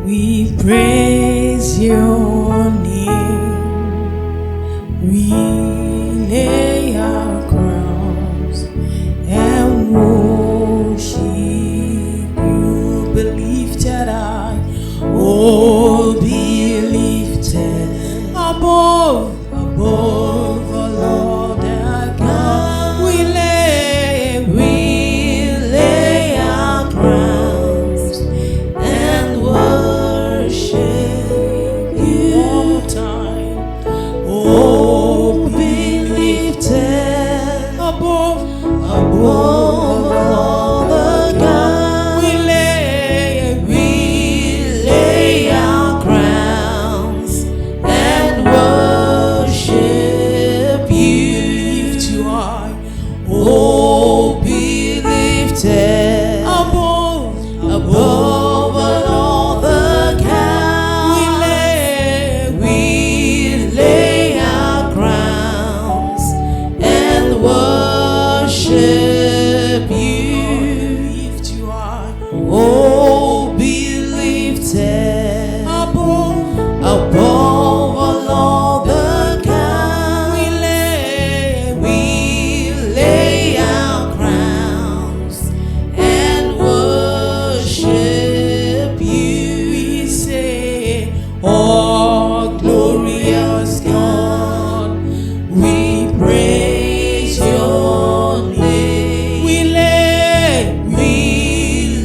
We praise your name. We lay our crowns and worship you. Be lifted high, oh, be lifted above the Lord our God. We lay our crowns and worship you. One more time. Oh, be lifted above all the gods. We lay our crowns and worship you. Lift you high. Oh, be lifted above all the gods. We lay our crowns and worship you. Lift you high. Oh, be lifted above all the gods. We lay our crowns and worship you. We say, oh, glorious God, we praise your name. We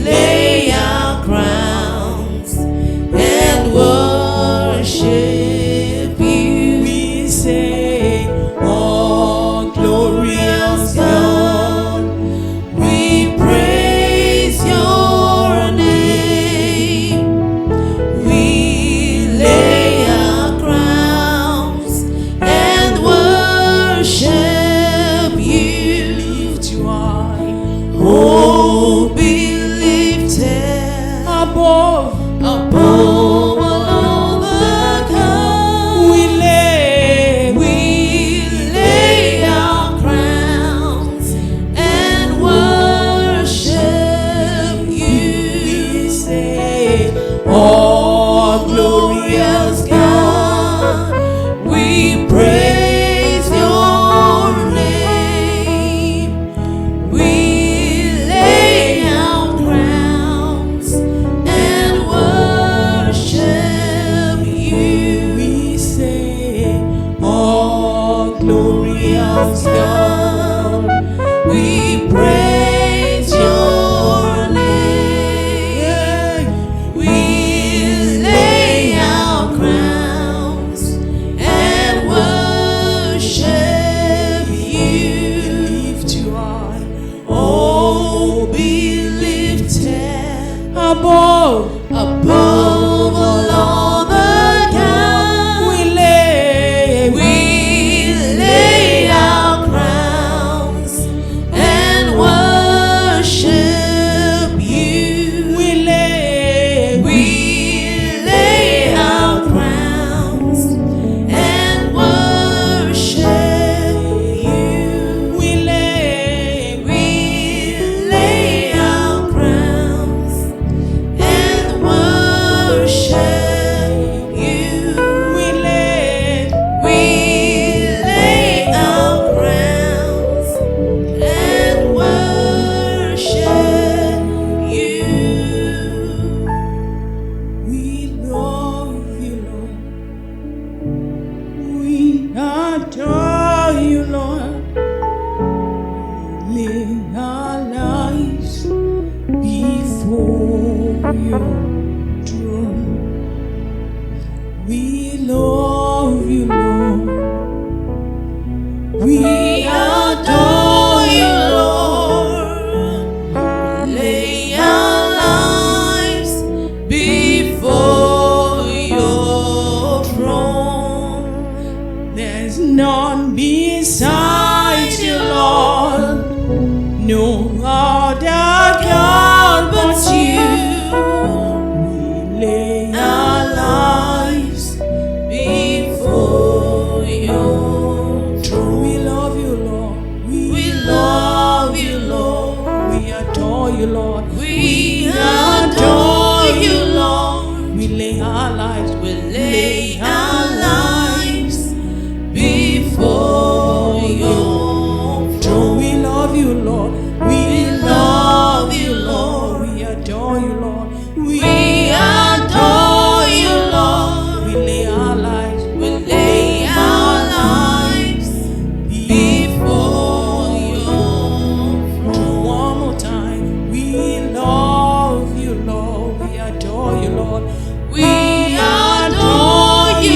lay our crowns and worship lay our lives, we lay our lives before your throne. We love you, Lord. We love you, Lord. We adore you, Lord. We adore you, Lord. We lay our lives, We lay our lives before your throne. one more time. We love you, Lord. We adore you, Lord. We adore you,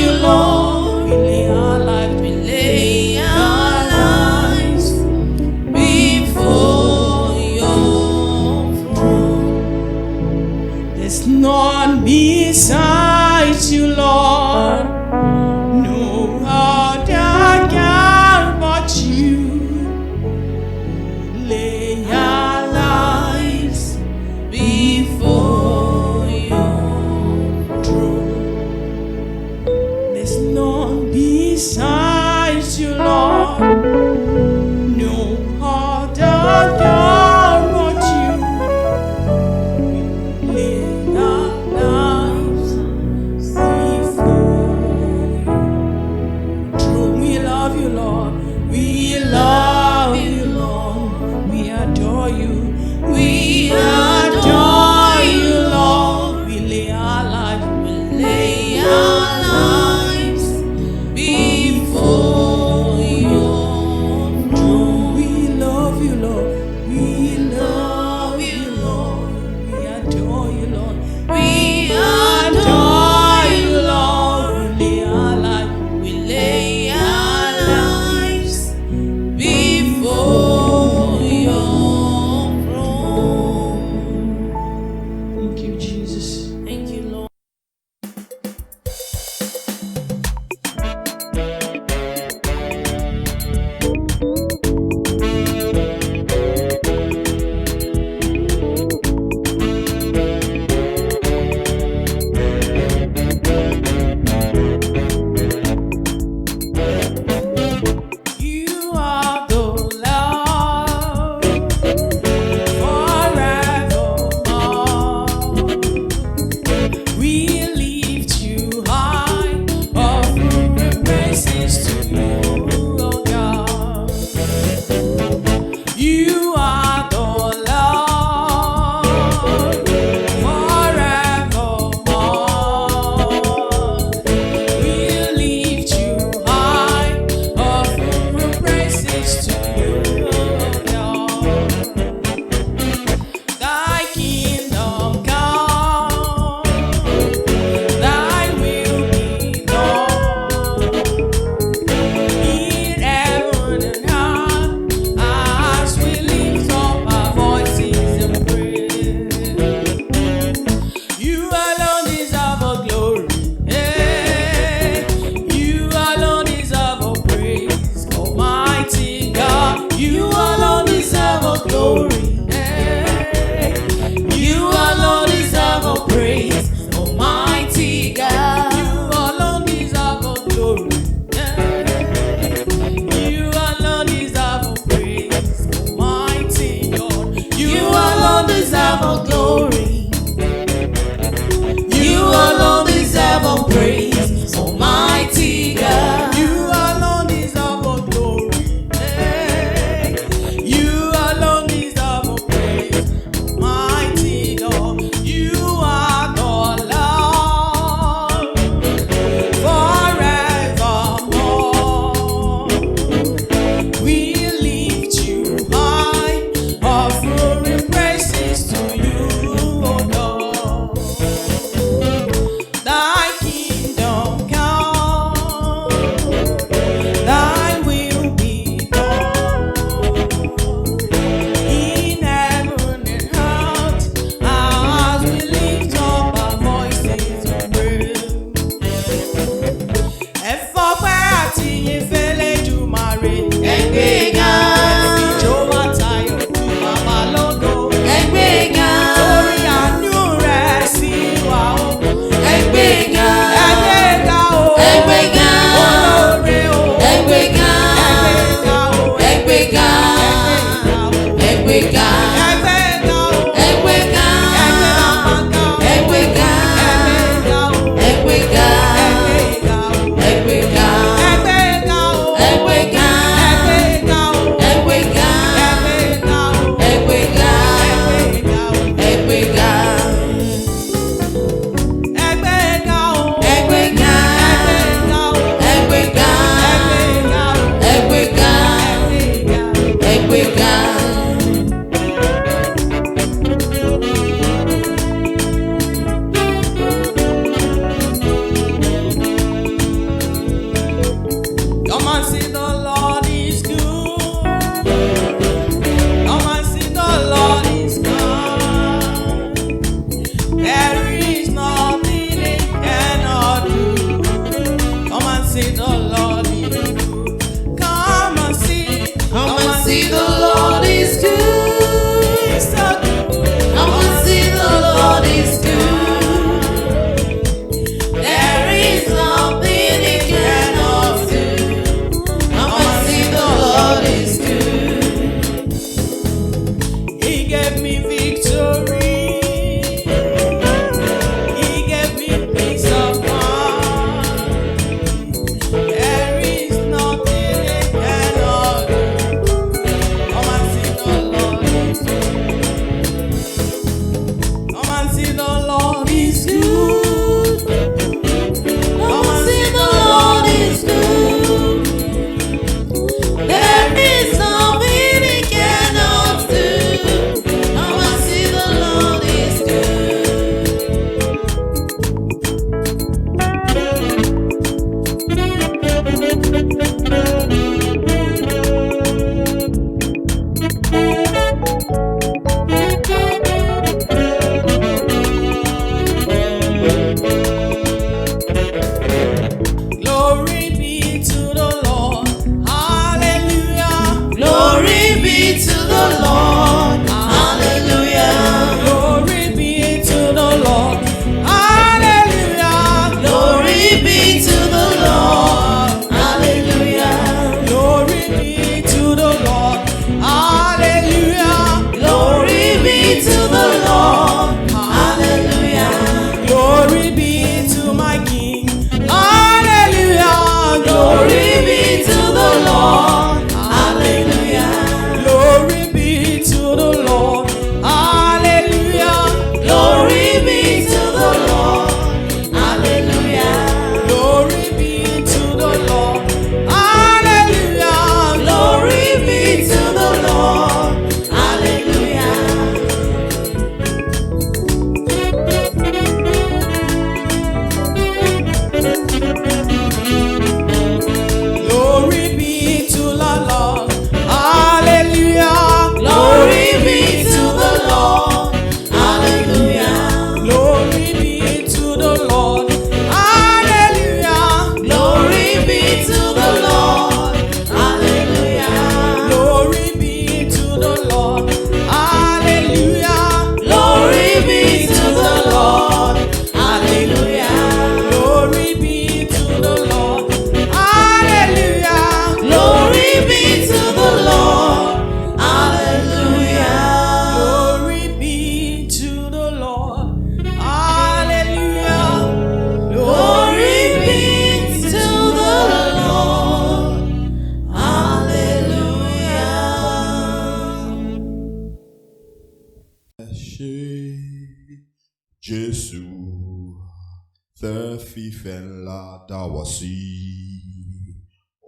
tẹ́ fífẹ́ ńlá dá wa sí.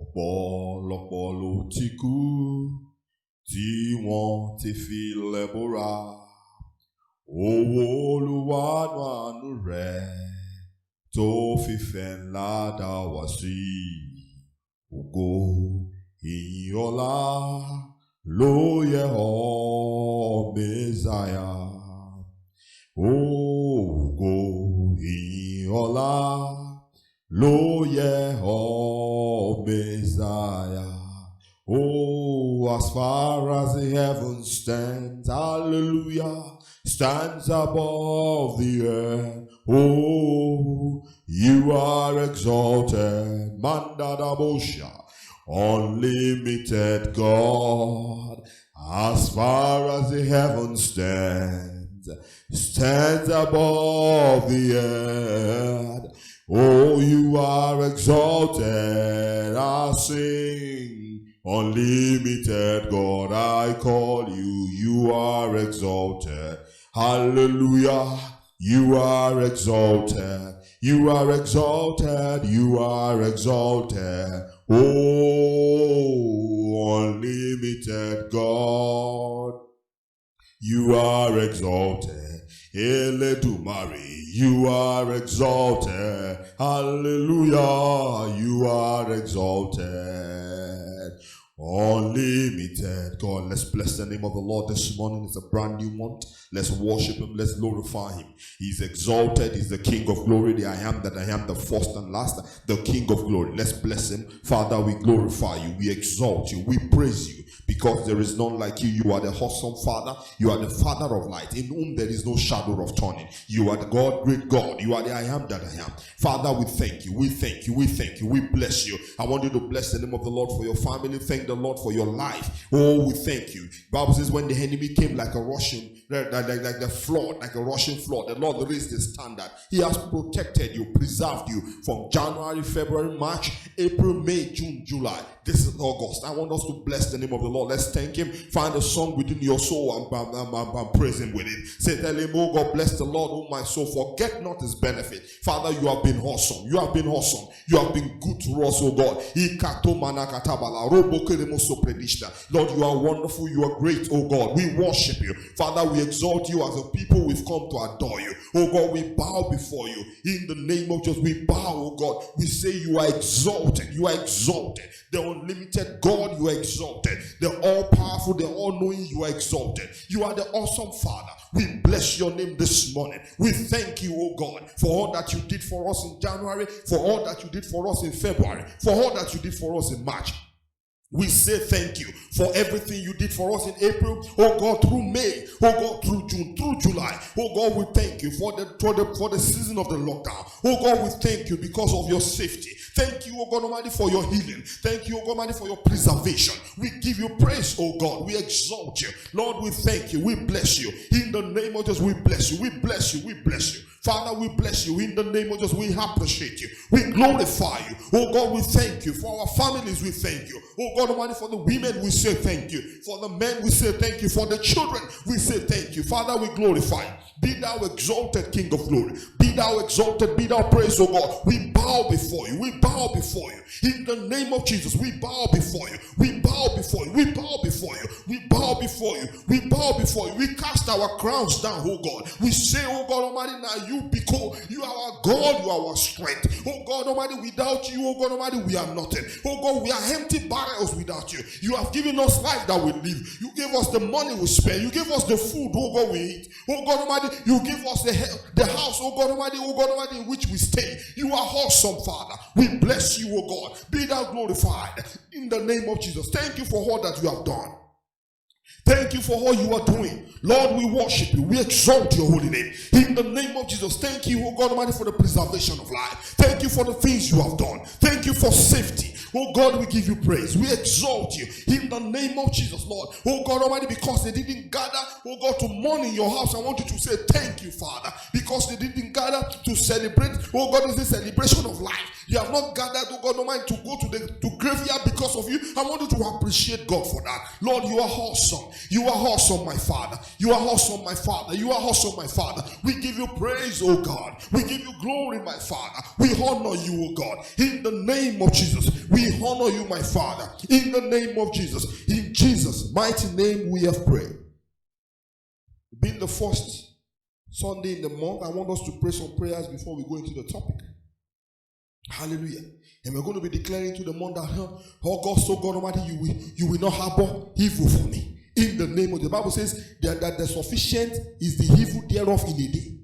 Ọ̀pọ̀lọpọ̀ ló ti kú tí wọ́n ti fi lẹ̀ bóra. Owó Olúwa nú àánú rẹ̀ tó fífẹ́ ńlá dá wa sí. Ògo ìyìn ọlá ló yẹ ọ́ Messiah. Ògo ìyìn ọlá ló yẹ ọ́ Messiah. Oh, as far as the heavens stands, hallelujah, stands above the earth. Oh, you are exalted, Mandadabosha, unlimited God. As far as the heavens stands above the earth. Oh, you are exalted. I sing, unlimited God, I call you. You are exalted. Hallelujah. You are exalted. You are exalted. You are exalted. Oh, unlimited God. You are exalted. Eledumare, you are exalted. Hallelujah, you are exalted. Unlimited God. Let's bless the name of the Lord this morning. It's a brand new month. Let's worship him. Let's glorify him. He's exalted. He's the King of glory. The I am that I am, the first and last, the King of glory. Let's bless him. Father, we glorify you. We exalt you. We praise you. Because there is none like you. You are the awesome Father. You are the Father of light, in whom there is no shadow of turning. You are the God, great God. You are the I am that I am. Father, we thank you. We thank you. We thank you. We bless you. I want you to bless the name of the Lord for your family. Thank the Lord for your life. Oh, we thank you. The Bible says when the enemy came like a Russian, like the flood, like a Russian flood, the Lord raised the standard. He has protected you, preserved you from January, February, March, April, May, June, July. This is August. I want us to bless the name of the Lord. Let's thank him. Find a song within your soul and praise him with it. Say, tell him, oh God, bless the Lord, oh my soul. Forget not his benefit. Father, you have been awesome. You have been awesome. You have been good to us, oh God. Lord, you are wonderful. You are great, oh God. We worship you. Father, we exalt you as a people. We've come to adore you. Oh God, we bow before you. In the name of Jesus, we bow, oh God. We say you are exalted. You are exalted. The unlimited God, you are exalted. The all-powerful, the all-knowing, you are exalted. You are the awesome Father. We bless your name this morning. We thank you, oh God, for all that you did for us in January, for all that you did for us in February, for all that you did for us in March. We say thank you for everything you did for us in April, oh God, through May, oh God, through June, through July. Oh God, we thank you for the season of the lockdown. Oh God, we thank you because of your safety. Thank you, oh God Almighty, for your healing. Thank you, oh God Almighty, for your preservation. We give you praise, oh God. We exalt you. Lord, we thank you. We bless you. In the name of Jesus, we bless you. We bless you. We bless you. Father, we bless you. In the name of Jesus, we appreciate you. We glorify you. Oh God, we thank you. For our families, we thank you. Oh God Almighty, for the women, we say thank you. For the men, we say thank you. For the children, we say thank you. Father, we glorify you. Be thou exalted, King of glory. Be thou exalted, be thou praised, oh God. We bow before you. We bow before you. In the name of Jesus, we bow before you. We bow before you. We bow before you. We bow before you. We bow before you. We cast our crowns down, oh God. We say, oh God Almighty, now you because you are our God, you are our strength. Oh God Almighty, without you, oh God Almighty, we are nothing. Oh God, we are empty barrels without you. You have given us life that we live. You gave us the money we spend. You gave us the food, oh God, we eat. Oh God Almighty, you give us the house, oh God Almighty, in which we stay. You are awesome, Father. We bless you, oh God. Be thou glorified in the name of Jesus. Thank you for all that you have done. Thank you for all you are doing. Lord, we worship you. We exalt your holy name. In the name of Jesus, thank you, oh God Almighty, for the preservation of life. Thank you for the things you have done. Thank you for safety. Oh God, we give you praise. We exalt you. In the name of Jesus, Lord. Oh God Almighty, because they didn't gather, oh God, to mourn in your house, I want you to say thank you, Father. Because they didn't gather to celebrate, oh God, it's a celebration of life. You have not gathered, oh God Almighty, to go to graveyard because of you. I I want you to appreciate God for that. Lord, you are awesome. You are awesome, my Father. You are awesome, my Father. You are awesome, my Father. We give you praise, oh God. We give you glory, my Father. We honor you, oh God. In the name of Jesus, we honor you, my Father. In the name of Jesus. In Jesus' mighty name we have prayed. Being the first Sunday in the month, I want us to pray some prayers before we go into the topic. Hallelujah. And we're going to be declaring to the month that, oh God, so God Almighty, you will not harbor evil for me. In the name of the Bible says that the sufficient is the evil thereof in a day.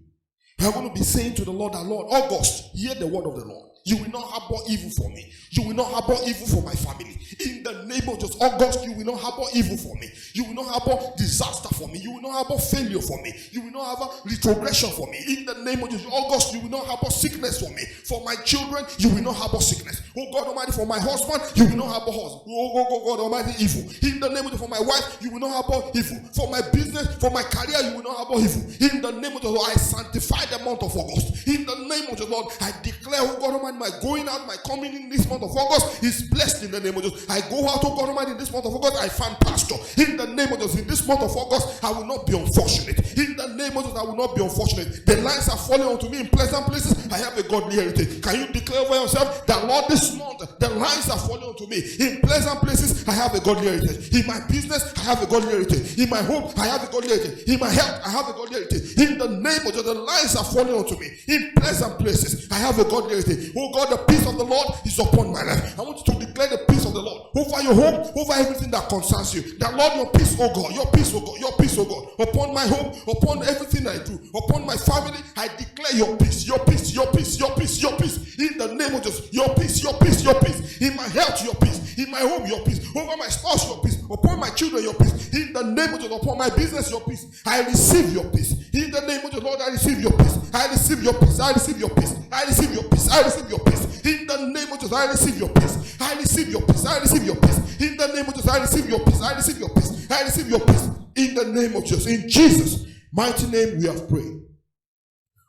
We're going to be saying to the Lord, our Lord, August, hear the word of the Lord. You will not harbor evil for me. You will not harbor evil for my family. In the name of Jesus, August, you will not harbor evil for me. You will not harbor disaster for me. You will not harbor failure for me. You will not harbor retrogression for me. In the name of Jesus, August, you will not harbor sickness for me. For my children, you will not harbor sickness. Oh God Almighty, for my husband, you will not harbor husband. Oh God Almighty, evil. In the name of Jesus, for my wife, you will not harbor evil. For my business, for my career, you will not harbor evil. In the name of the Lord, I sanctify the month of August. In the name of the Lord, I declare, oh God Almighty, my going out, my coming in this month of August is blessed in the name of Jesus. I go out, oh God Almighty, in this month of August, I find pastor. In the name of Jesus, in this month of August, I will not be unfortunate. In the name of Jesus, I will not be unfortunate. The lines are falling onto me in pleasant places. I have a godly heritage. Can you declare over yourself that, Lord, this month, the lines are falling onto me in pleasant places? I have a godly heritage. In my business, I have a godly heritage. In my home, I have a godly heritage. In my health, I have a godly heritage. In the name of Jesus, the lines are falling onto me in pleasant places. I have a godly heritage. Oh God, the peace of the Lord is upon my life. I want you to declare the peace of the Lord over your home, over everything that concerns you. That, Lord, your peace, oh God, your peace, oh God, your peace, oh God, upon my home, upon everything I do, upon my family. I declare your peace, your peace, your peace, your peace, your peace. In the name of Jesus, your peace, your peace, your peace. In my health, your peace. In my home, your peace. Over my spouse, your peace. Upon my children, your peace. In the name of Jesus, upon my business, your peace. I receive your peace. In the name of the Lord, I receive your peace. I receive your peace. I receive your peace. I receive your peace. I receive your peace. In the name of Jesus, I receive your peace. I receive your peace. I receive your peace. In the name of Jesus, I receive your peace. I receive your peace. I receive your peace. In the name of Jesus. In Jesus' mighty name we have prayed.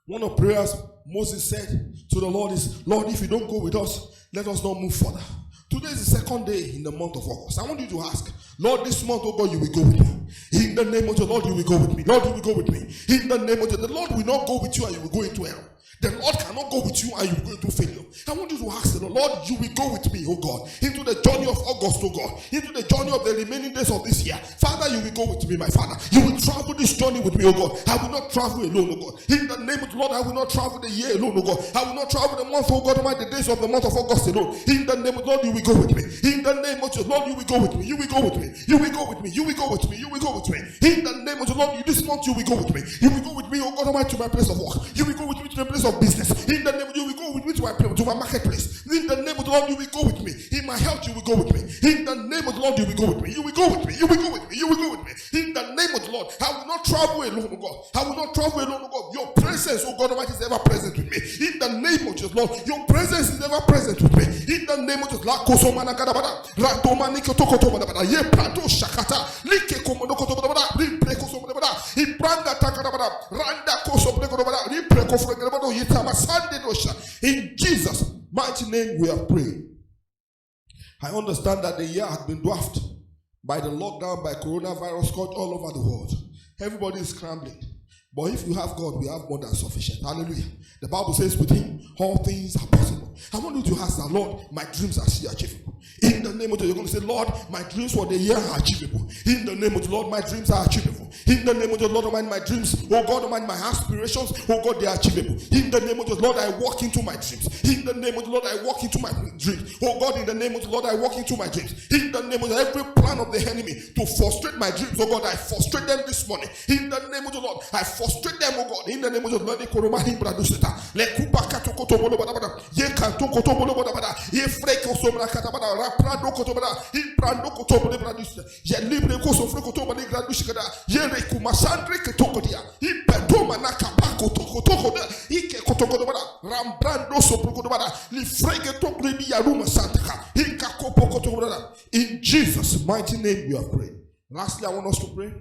One of the prayers Moses said to the Lord is, Lord, if you don't go with us, let us not move further. Today is the second day in the month of August. I want you to ask, Lord, this month, oh God, you will go with me. In the name of the Lord, you will go with me. Lord, you will go with me. In the name of the Lord, will not go with you and you will go into hell. The Lord cannot go with you and you will go into failure. I want you to ask the Lord, you will go with me, oh God, into the journey of August, oh God, into the journey of the remaining days of this year. Father, you will go with me, my Father. You will travel this journey with me, oh God. I will not travel alone, oh God. In the name of the Lord, I will not travel the year alone, oh God. I will not travel the month, oh God, the days of the month of August alone. In the name of the Lord, you will go with me. In the name of the Lord, you will go with me. You will go with me. You will go with me. You will go with me. You will go with me. In the name of the Lord, this month you will go with me. You will go with me, oh God Almighty, to my place of work. You will go with me to the place of business. In the name of you will go with me to my marketplace. In the name of the Lord, you will go with me. In my health, you will go with me. In the name of the Lord, you will go with me. You will go with me. You will go with me. You will go with me. In the name of the Lord, I will not travel alone, oh God. I will not travel alone, oh God. Your presence, oh God Almighty, is ever present with me. In the name of Jesus, Lord, your presence is ever present with me. In the name of Jesus, la kosomana kadabada, ratomani kotokotobada, ye prato shakata, like komonokotobada, ripre kosomada, ibranda takadabada, randa kosoprekodobada, ripre kofrekodobada, yitama sande dosha. In Jesus' mighty name we have prayed. I understand that the year has been dwarfed by the lockdown, by coronavirus caught all over the world. Everybody is scrambling. But if you have God, we have more than sufficient. Hallelujah. The Bible says with him, all things are possible. I want you to ask the Lord, my dreams are still achievable. In the name of the Lord, you're going to say, Lord, my dreams for the year are achievable. In the name of the Lord, my dreams are achievable. In the name of the Lord, my dreams, oh God, my aspirations, oh God, they are achievable. In the name of the Lord, I walk into my dreams. In the name of the Lord, I walk into my dreams. Oh God, in the name of the Lord, I walk into my dreams. In the name of every plan of the enemy to frustrate my dreams, oh God, I frustrate them this morning. In the name of the Lord, I frustrate them, oh God. In the name of the Lord, in Jesus' mighty name you have prayed. Lastly, I want us to pray.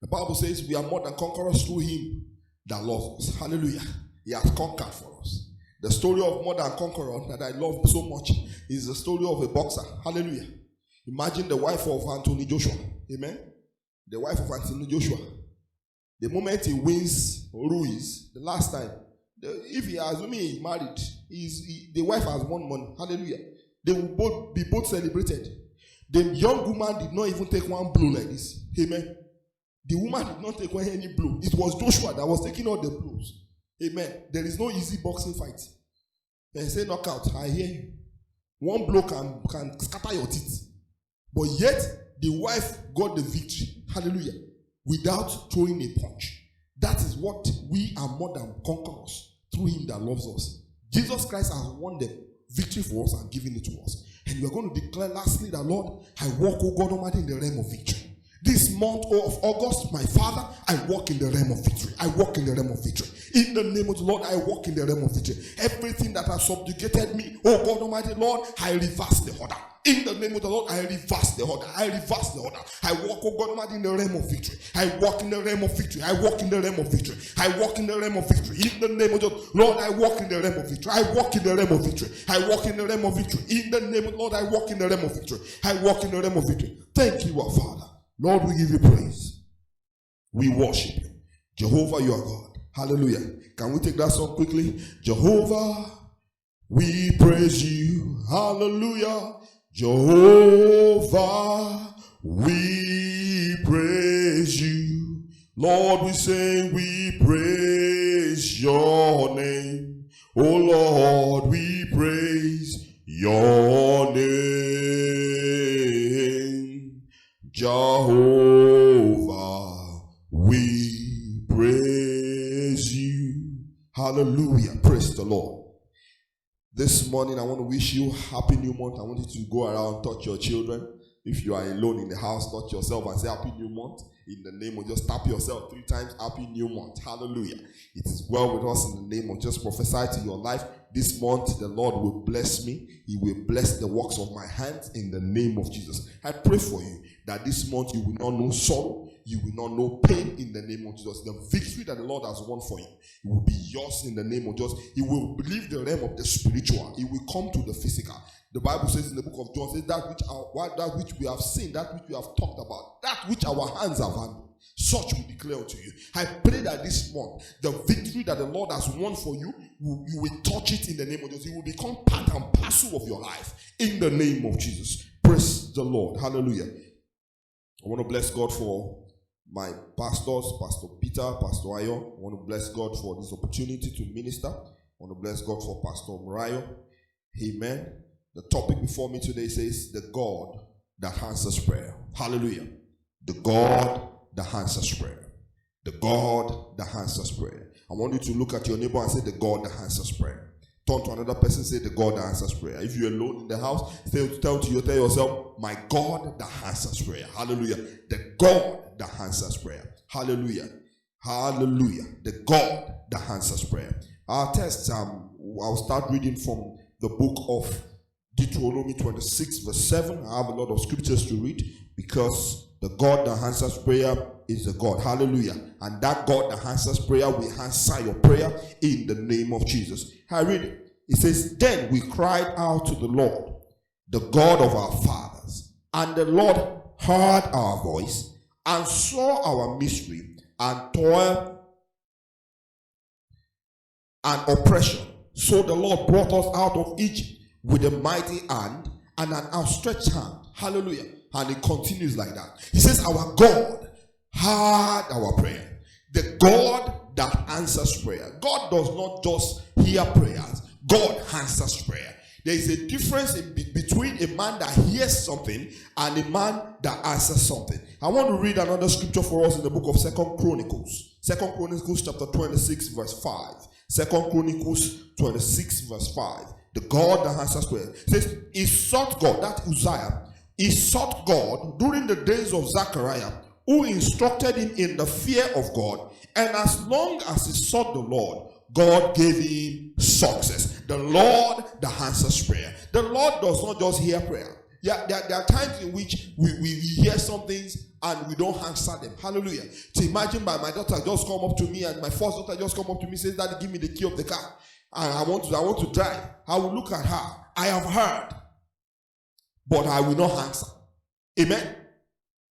The Bible says we are more than conquerors through him that loves us. Hallelujah. He has conquered for us. The story of Mother and Conqueror that I love so much is the story of a boxer. Hallelujah. Imagine the wife of Anthony Joshua. Amen. The wife of Anthony Joshua. The moment he wins Ruiz, the last time, if he has, he's married, the wife has won money. Hallelujah. They will be both celebrated. The young woman did not even take one blow like this. Amen. The woman did not take any blow. It was Joshua that was taking all the blows. Amen. There is no easy boxing fight. They say knockout. I hear you. One blow can scatter your teeth. But yet, the wife got the victory. Hallelujah. Without throwing a punch. That is what we are more than conquerors through him that loves us. Jesus Christ has won the victory for us and given it to us. And we are going to declare lastly that, Lord, I walk, O God Almighty, in the realm of victory. This month of August, my Father, I walk in the realm of victory. I walk in the realm of victory. In the name of the Lord, I walk in the realm of victory. Everything that has subjugated me, oh God Almighty, Lord, I reverse the order. In the name of the Lord, I reverse the order. I reverse the order. I walk, oh God Almighty, in the realm of victory. I walk in the realm of victory. I walk in the realm of victory. I walk in the realm of victory. In the name of the Lord, I walk in the realm of victory. I walk in the realm of victory. I walk in the realm of victory. In the name of the Lord, I walk in the realm of victory. I walk in the realm of victory. Thank you, our Father. Lord, we give you praise. We worship you. Jehovah, you are God. Hallelujah. Can we take that song quickly? Jehovah, we praise you. Hallelujah. Jehovah, we praise you. Lord, we say we praise your name. Oh Lord, we praise your name. Jehovah, we praise you. Hallelujah. Praise the Lord. This morning, I want to wish you happy new month. I want you to go around, touch your children. If you are alone in the house, touch yourself and say happy new month. In the name of, just tap yourself 3 times, happy new month. Hallelujah. It is well with us in the name of, just prophesy to your life. This month, the Lord will bless me. He will bless the works of my hands in the name of Jesus. I pray for you that this month you will not know sorrow. You will not know pain in the name of Jesus. The victory that the Lord has won for you, it will be yours in the name of Jesus. It will leave the realm of the spiritual. It will come to the physical. The Bible says in the book of John, says that which we have seen, that which we have talked about, that which our hands have handled, such we declare unto you. I pray that this month, the victory that the Lord has won for you, you will touch it in the name of Jesus. It will become part and parcel of your life in the name of Jesus. Praise the Lord. Hallelujah. I want to bless God for my pastors, Pastor Peter, Pastor Ayo. I want to bless God for this opportunity to minister. I want to bless God for Pastor Murayo. Amen. The topic before me today says, the God that answers prayer. Hallelujah. The God that answers prayer. The God that answers prayer. I want you to look at your neighbor and say, the God that answers prayer. Turn to another person, say, the God that answers prayer. If you're alone in the house, tell yourself, my God that answers prayer. Hallelujah. The God that answers prayer. Hallelujah. Hallelujah. The God that answers prayer. Our text, I'll start reading from the book of Deuteronomy 26 verse 7. I have a lot of scriptures to read because the God that answers prayer is the God. Hallelujah. And that God that answers prayer will answer your prayer in the name of Jesus. I read it. It says, then we cried out to the Lord, the God of our fathers, and the Lord heard our voice and saw our misery and toil and oppression. So the Lord brought us out of Egypt with a mighty hand and an outstretched hand. Hallelujah. And it continues like that. He says, our God heard our prayer. The God that answers prayer. God does not just hear prayers. God answers prayer. There is a difference between a man that hears something and a man that answers something. I want to read another scripture for us in the book of 2 Chronicles. 2 Chronicles chapter 26 verse 5. 2 Chronicles 26 verse 5. The God that answers prayer. It says, he sought God, that Uzziah, he sought God during the days of Zechariah, who instructed him in the fear of God. And as long as he sought the Lord, God gave him success. The Lord that answers prayer. The Lord does not just hear prayer. Yeah, there are times in which we hear some things and we don't answer them. Hallelujah. So imagine my daughter just come up to me, and my first daughter just come up to me and says, Daddy, give me the key of the car. and I want to drive, I will look at her. I have heard, but I will not answer. Amen.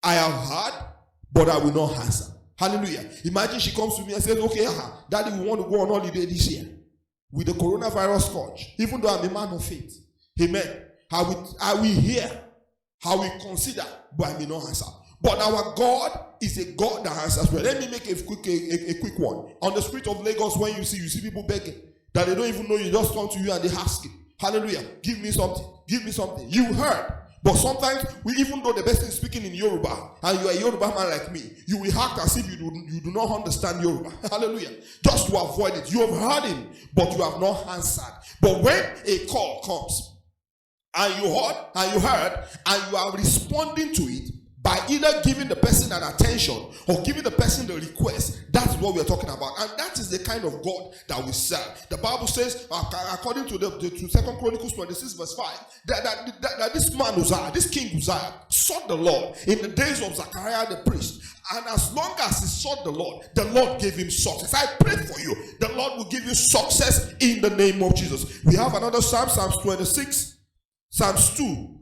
I have heard, but I will not answer. Hallelujah. Imagine she comes to me and says, okay, Daddy, we want to go on holiday this year with the coronavirus scourge, even though I'm a man of faith. Amen. I will hear, I will consider, but I may not answer. But our God is a God that answers prayer. Let me make a quick one. On the street of Lagos, when you see people begging that they don't even know, you just come to you and they ask you, hallelujah, give me something, give me something. You heard. But sometimes, even though the person is speaking in Yoruba, and you are a Yoruba man like me, you will act as if you do not understand Yoruba. Hallelujah. Just to avoid it. You have heard him, but you have not answered. But when a call comes, and you heard, and you are responding to it, by either giving the person an attention or giving the person the request, that's what we're talking about. And that is the kind of God that we serve. The Bible says, according to to 2 Chronicles 26 verse 5, that this man Uzziah, this king Uzziah, sought the Lord in the days of Zechariah the priest. And as long as he sought the Lord gave him success. I pray for you. The Lord will give you success in the name of Jesus. We have another Psalm, Psalms 26. Psalms 2,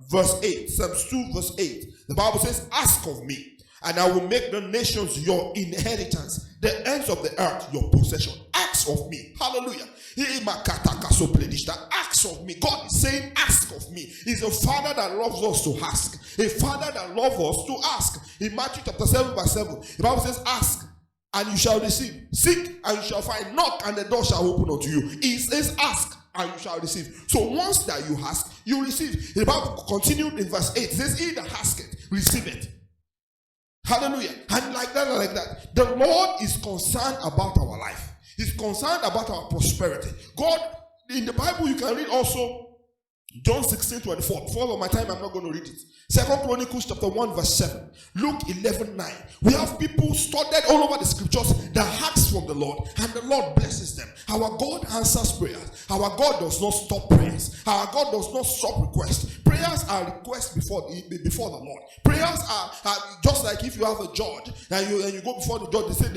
verse 8. Psalms 2, verse 8. The Bible says, ask of me, and I will make the nations your inheritance, the ends of the earth your possession. Ask of me. Hallelujah. Ask of me. God is saying, ask of me. He's a father that loves us to ask. A father that loves us to ask. In Matthew chapter 7, verse 7, the Bible says, ask and you shall receive. Seek and you shall find. Knock and the door shall open unto you. He says, ask and you shall receive. So once that you ask, you receive. The Bible continued in verse 8. It says, he that asketh, receive it. Hallelujah. And like that. The Lord is concerned about our life. He's concerned about our prosperity. God, in the Bible, you can read also John 16:24. Before my time, I'm not going to read it. 2 Chronicles chapter 1 verse 7. Luke 11:9. We have people studied all over the scriptures that ask from the Lord, and the Lord blesses them. Our God answers prayers. Our God does not stop prayers. Our God does not stop requests. Prayers are requests before the Lord. Prayers are just like if you have a judge and you go before the judge, they say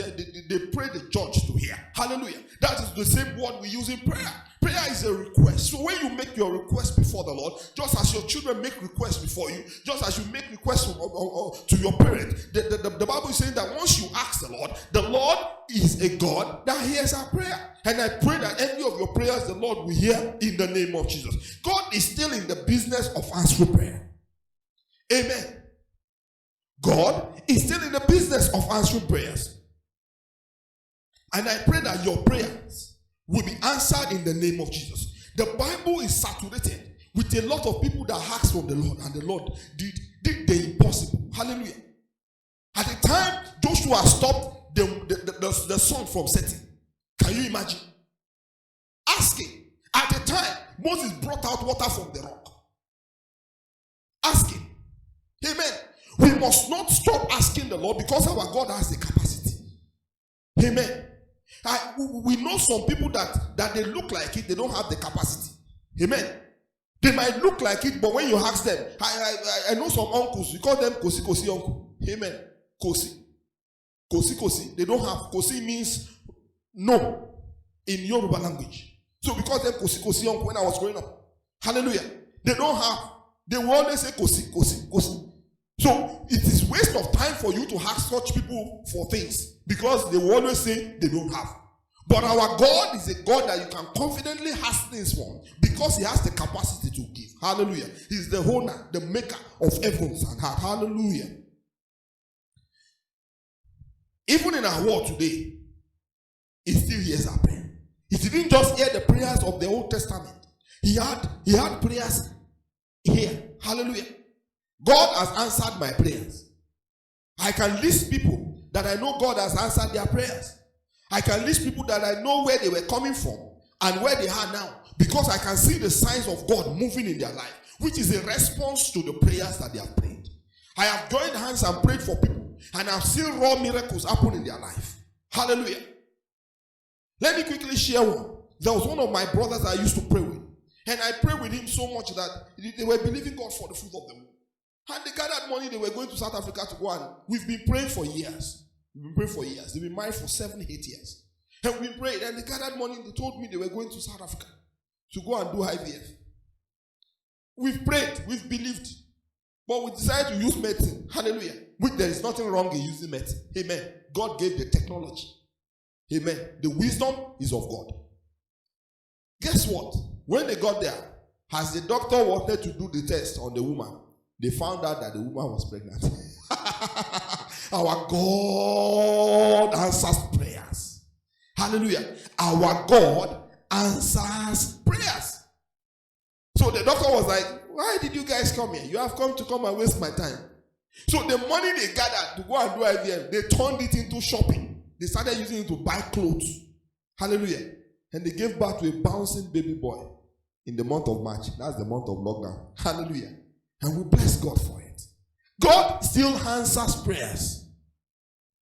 they pray the judge to hear. Hallelujah. That is the same word we use in prayer. Prayer is a request. So when you make your request before the Lord, just as your children make requests before you, just as you make requests to your parents, the Bible is saying that once you ask the Lord is a God that hears our prayer. And I pray that any of your prayers the Lord will hear in the name of Jesus. God is still in the business of answering prayer. Amen. God is still in the business of answering prayers. And I pray that your prayers will be answered in the name of Jesus. The Bible is saturated with a lot of people that asked from the Lord, and the Lord did the impossible. Hallelujah. At the time Joshua stopped the sun from setting. Can you imagine? Asking. At the time Moses brought out water from the rock. Asking. Amen. We must not stop asking the Lord, because our God has the capacity. Amen. We know some people that they look like it, they don't have the capacity. Amen. They might look like it, but when you ask them, I know some uncles, we call them kosi uncle. Amen. Kosi. They don't have. Kosi means no in Yoruba language. So we call them kosi uncle when I was growing up. Hallelujah. They don't have. They will always say kosi. So it is waste of time for you to ask such people for things, because they will always say they don't have. But our God is a God that you can confidently ask things from, because he has the capacity to give. Hallelujah. He's the owner, the maker of heavens and earth. Hallelujah. Even in our world today, he still hears our prayer. He didn't just hear the prayers of the Old Testament. He had prayers here. Hallelujah. God has answered my prayers. I can list people that I know God has answered their prayers. I can list people that I know where they were coming from and where they are now, because I can see the signs of God moving in their life, which is a response to the prayers that they have prayed. I have joined hands and prayed for people, and I've seen raw miracles happen in their life. Hallelujah. Let me quickly share one. There was one of my brothers I used to pray with, and I prayed with him so much that they were believing God for the fruit of the womb. And they gathered money, they were going to South Africa to go, and we've been praying for years. They've been married for 7-8 years. And we prayed, and they gathered money. They told me they were going to South Africa to go and do IVF. We've prayed, we've believed, but we decided to use medicine. Hallelujah. Which there is nothing wrong in using medicine. Amen. God gave the technology. Amen. The wisdom is of God. Guess what? When they got there, as the doctor wanted to do the test on the woman, they found out that the woman was pregnant. Our God answers prayers. Hallelujah. Our God answers prayers. So the doctor was like, why did you guys come here? You have come and waste my time. So the money they gathered to go and do IVF, they turned it into shopping. They started using it to buy clothes. Hallelujah. And they gave birth to a bouncing baby boy in the month of March. That's the month of lockdown. Hallelujah. And we bless God for it. God still answers prayers.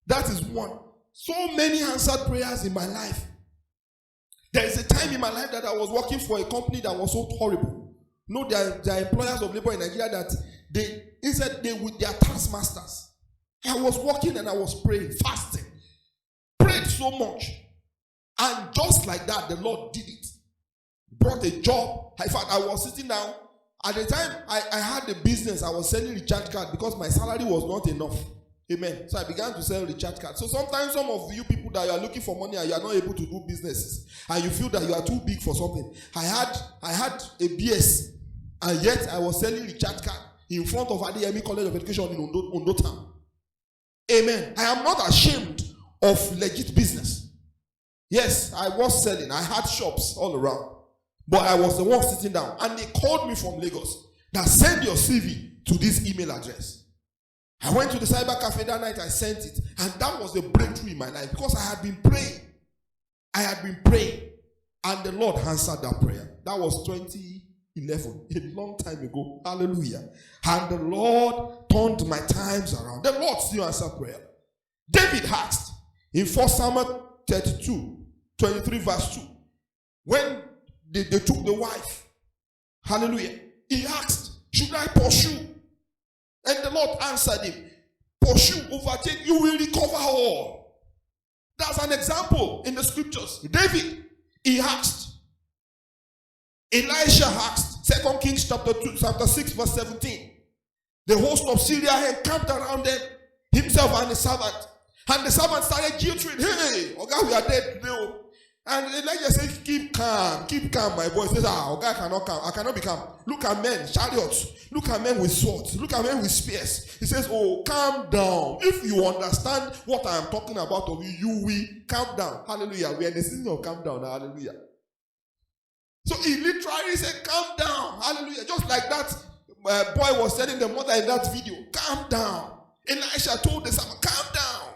That is one. So many answered prayers in my life. There is a time in my life that I was working for a company that was so horrible. No, there are employers of labor in Nigeria that they with their taskmasters. I was working and I was praying, fasting. Prayed so much. And just like that, the Lord did it. Brought a job. In fact, I was sitting down. At the time, I had a business. I was selling recharge cards because my salary was not enough. Amen. So I began to sell recharge cards. So sometimes some of you people that you are looking for money and you are not able to do businesses, and you feel that you are too big for something. I had a BS, and yet I was selling recharge cards in front of Adeyemi College of Education in Ondo Town. Amen. I am not ashamed of legit business. Yes, I was selling. I had shops all around. But I was the one sitting down. And they called me from Lagos that send your CV to this email address. I went to the cyber cafe that night. I sent it. And that was the breakthrough in my life. Because I had been praying. And the Lord answered that prayer. That was 2011. A long time ago. Hallelujah. And the Lord turned my times around. The Lord still answered prayer. David asked in 1 Samuel 32, 23 verse 2. When they took the wife. Hallelujah. He asked, should I pursue? And the Lord answered him, pursue, overtake, you will recover all. That's an example in the scriptures. David, he asked. Elisha asked. 2 Kings chapter 6 verse 17. The host of Syria encamped around them, himself and the servant. And the servant started jeering, hey, okay, we are dead today. And Elijah said, keep calm, my boy. He says, okay, I cannot be calm. Look at men, chariots. Look at men with swords. Look at men with spears. He says, oh, calm down. If you understand what I am talking about of you will calm down. Hallelujah. We are in the season of calm down. Hallelujah. So he literally said, calm down. Hallelujah. Just like that boy was telling the mother in that video, calm down. Elisha told the servant, calm down.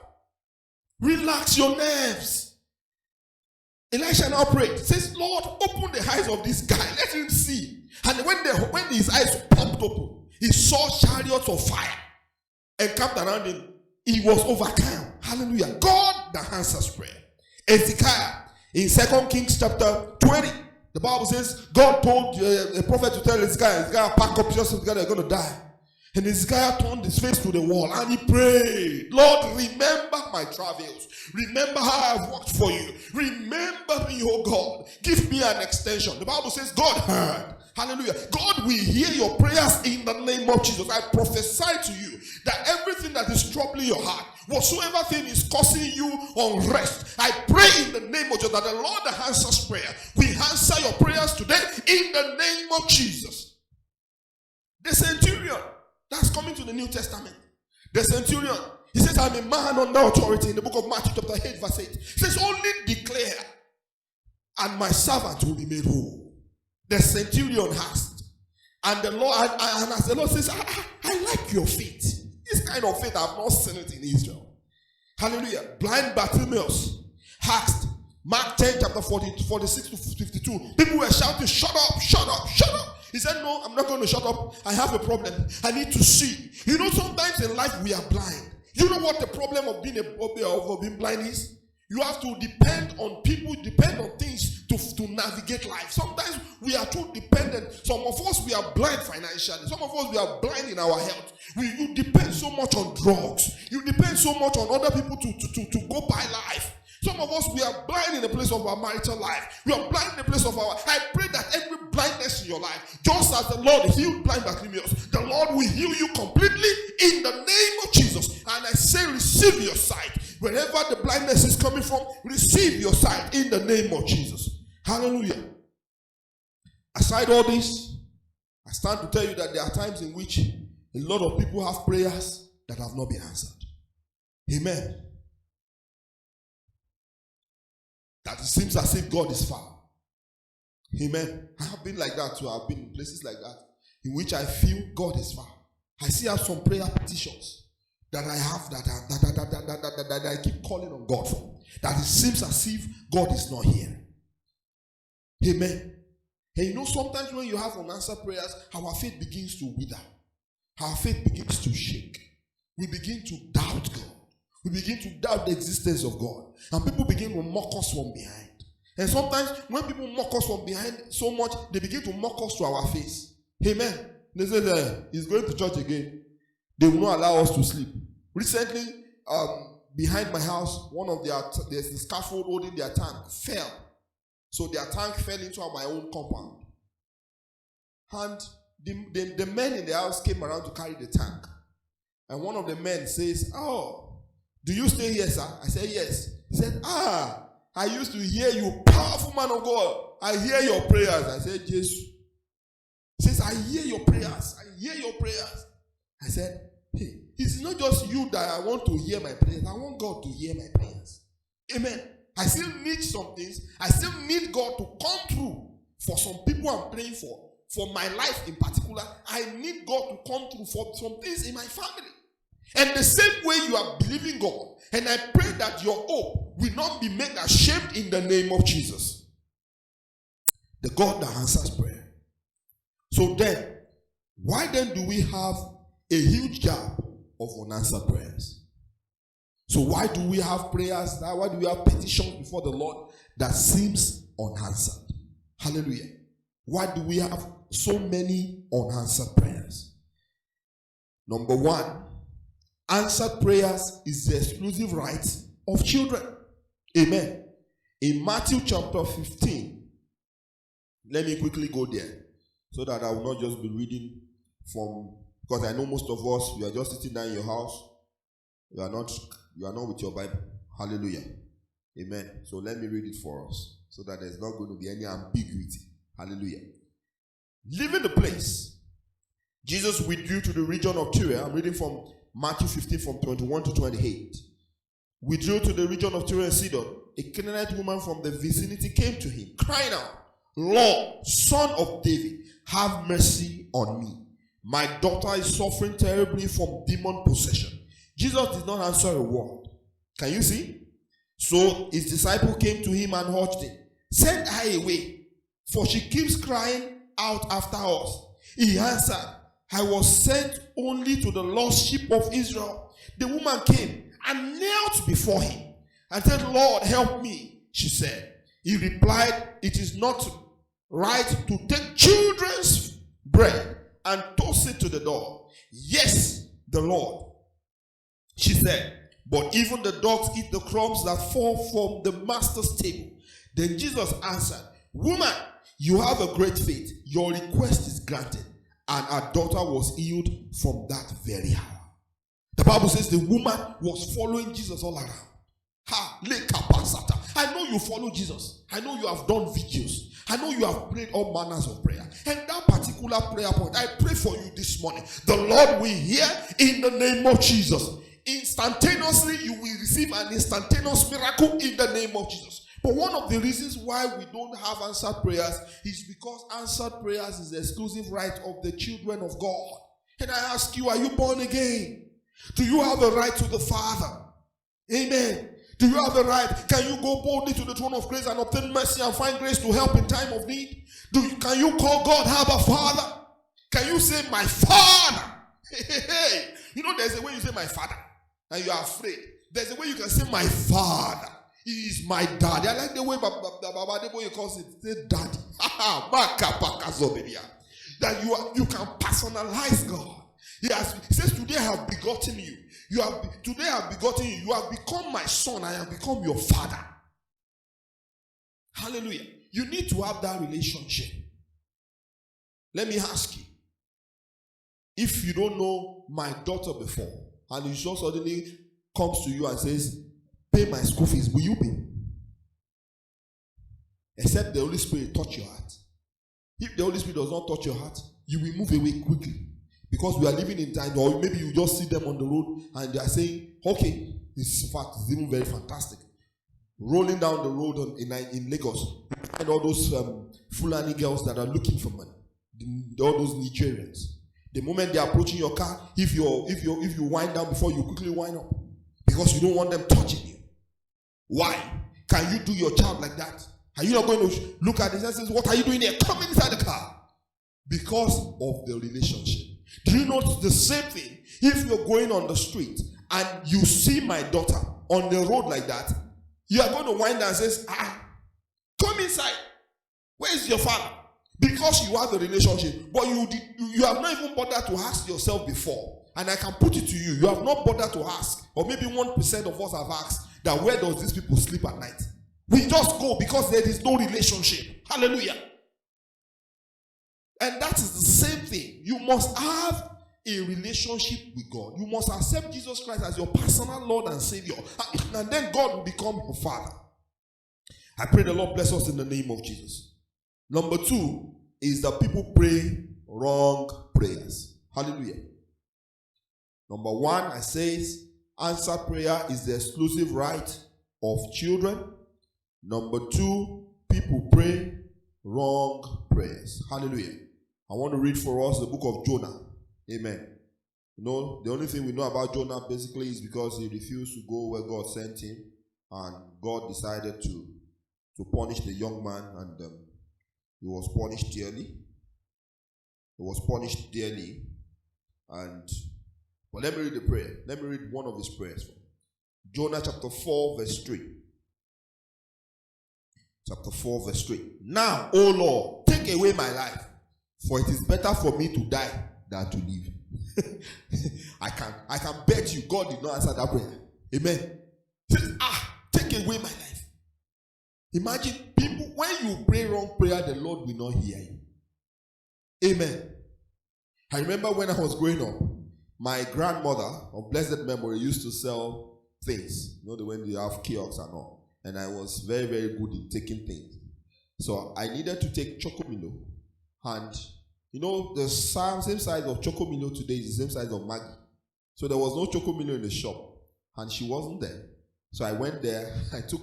Relax your nerves. Elisha now prayed. Says, Lord, open the eyes of this guy. Let him see. And when his eyes popped open, he saw chariots of fire encamped around him. He was overcome. Hallelujah. God that answers prayer. Ezekiel in 2 Kings chapter 20. The Bible says, God told a prophet to tell Ezekiel, pack up yourself, you're going to die. And Ezekiel turned his face to the wall and he prayed, Lord, remember my travels. Remember how I've worked for you. Remember me, oh God. Give me an extension. The Bible says God heard. Hallelujah. God will hear your prayers in the name of Jesus. I prophesy to you that everything that is troubling your heart, whatsoever thing is causing you unrest, I pray in the name of Jesus that the Lord that answers prayer will answer your prayers today in the name of Jesus. The centurion that's coming to the New Testament. The centurion, he says, I'm a man under authority in the book of Matthew chapter 8 verse 8. He says, only declare and my servant will be made whole. The centurion asked. And the Lord, and as the Lord says, I like your faith. This kind of faith, I have not seen it in Israel. Hallelujah. Blind Bartimaeus asked. Mark 10 chapter 46 to 52. People were shouting, shut up, shut up, shut up. He said, no, I'm not going to shut up. I have a problem. I need to see. You know, sometimes in life we are blind. You know what the problem of being blind is? You have to depend on people, depend on things to navigate life. Sometimes we are too dependent. Some of us, we are blind financially. Some of us, we are blind in our health. You depend so much on drugs. You depend so much on other people to go by life. Some of us, we are blind in the place of our marital life. We are blind in the place of our... I pray that every blindness in your life, just as the Lord healed blind Bartimaeus, the Lord will heal you completely in the name of Jesus. And I say, receive your sight. Wherever the blindness is coming from, receive your sight in the name of Jesus. Hallelujah. Aside all this, I stand to tell you that there are times in which a lot of people have prayers that have not been answered. Amen. That it seems as if God is far. Amen. I have been like that too. I've been in places like that in which I feel God is far. I still have some prayer petitions that I have that I keep calling on God for. That it seems as if God is not here. Amen. And you know, sometimes when you have unanswered prayers, our faith begins to wither. Our faith begins to shake. We begin to doubt God. We begin to doubt the existence of God. And people begin to mock us from behind. And sometimes when people mock us from behind so much, they begin to mock us to our face. Amen. They say, he's going to church again. They will not allow us to sleep. Recently, behind my house, there's a scaffold holding their tank fell. So their tank fell into my own compound. And the men in the house came around to carry the tank. And one of the men says, "Oh, do you stay here, sir?" I said, "Yes." He said, "I used to hear you, powerful man of God. I hear your prayers." I said, "Jesus." He says, "I hear your prayers. I hear your prayers." I said, "Hey, it's not just you that I want to hear my prayers. I want God to hear my prayers." Amen. I still need some things. I still need God to come through for some people I'm praying for. For my life in particular, I need God to come through for some things in my family. And the same way you are believing God, and I pray that your hope will not be made ashamed in the name of Jesus. The God that answers prayer. So then, why then do we have a huge gap of unanswered prayers? So why do we have prayers? Why do we have petitions before the Lord that seems unanswered? Hallelujah. Why do we have so many unanswered prayers? Number one, answered prayers is the exclusive right of children. Amen. In Matthew chapter 15, let me quickly go there so that I will not just be reading from, because I know most of us, you are just sitting down in your house. You are not with your Bible. Hallelujah. Amen. So let me read it for us so that there's not going to be any ambiguity. Hallelujah. Leaving the place, Jesus withdrew to the region of Tyre. I'm reading from Matthew 15 from 21 to 28. Withdrew to the region of Tyre and Sidon. A Canaanite woman from the vicinity came to him, crying out, "Lord, Son of David, have mercy on me. My daughter is suffering terribly from demon possession." Jesus did not answer a word. Can you see? So his disciple came to him and urged him, "Send her away, for she keeps crying out after us." He answered, "I was sent only to the lost sheep of Israel." The woman came and knelt before him and said, "Lord, help me," she said. He replied, "It is not right to take children's bread and toss it to the dog." "Yes, the Lord," she said, "but even the dogs eat the crumbs that fall from the master's table." Then Jesus answered, "Woman, you have a great faith. Your request is granted." And her daughter was healed from that very hour. The Bible says the woman was following Jesus all around. I know you follow Jesus. I know you have done videos. I know you have prayed all manners of prayer. And that particular prayer point, I pray for you this morning. The Lord will hear in the name of Jesus. Instantaneously, you will receive an instantaneous miracle in the name of Jesus. But one of the reasons why we don't have answered prayers is because answered prayers is the exclusive right of the children of God. And I ask you, are you born again? Do you have the right to the Father? Amen. Do you have the right? Can you go boldly to the throne of grace and obtain mercy and find grace to help in time of need? Can you call God Abba Father? Can you say, "My Father"? Hey. You know, there's a way you say "my Father" and you are afraid. There's a way you can say "my Father." He is my daddy. I like the way Baba Debo calls it. Say daddy. That you can personalize God. He says, "Today I have begotten you. Today I have begotten you. You have become my son. I have become your father." Hallelujah. You need to have that relationship. Let me ask you, if you don't know my daughter before, and he just suddenly comes to you and says, pay my school fees, will you pay? Except the Holy Spirit touch your heart. If the Holy Spirit does not touch your heart, you will move away quickly. Because we are living in time, or maybe you just see them on the road and they are saying, okay, this is fact, it's even very fantastic. Rolling down the road in Lagos, and all those Fulani girls that are looking for money, all those Nigerians. The moment they are approaching your car, if you wind down before you quickly wind up, because you don't want them touching you. Why? Can you do your child like that? Are you not going to look at this and say, what are you doing here? Come inside the car. Because of the relationship. Do you notice the same thing? If you're going on the street and you see my daughter on the road like that, you are going to wind down and say, come inside. Where is your father? Because you have the relationship. But you have not even bothered to ask yourself before. And I can put it to you. You have not bothered to ask. Or maybe 1% of us have asked that where does these people sleep at night? We just go because there is no relationship. Hallelujah. And that is the same thing. You must have a relationship with God. You must accept Jesus Christ as your personal Lord and Savior. And then God will become your Father. I pray the Lord bless us in the name of Jesus. Number 2 is that people pray wrong prayers. Hallelujah. Number 1, I says, answered prayer is the exclusive right of children. Number 2, people pray wrong prayers. Hallelujah. I want to read for us the book of Jonah. Amen. You know, the only thing we know about Jonah basically is because he refused to go where God sent him, and God decided to punish the young man, and he was punished dearly. He was punished dearly. But let me read the prayer. Let me read one of his prayers. Jonah chapter 4 verse 3. Chapter 4 verse 3. Now, O Lord, take away my life, for it is better for me to die than to live. I can bet you God did not answer that prayer. Amen. He says, take away my life. Imagine people, when you pray wrong prayer, the Lord will not hear you. Amen. I remember when I was growing up, my grandmother of blessed memory used to sell things. You know, when they have kiosks and all. And I was very, very good in taking things. So I needed to take Chocomilo. And you know, the same size of Chocomilo today is the same size of Maggie. So there was no Chocomilo in the shop. And she wasn't there. So I went there, I took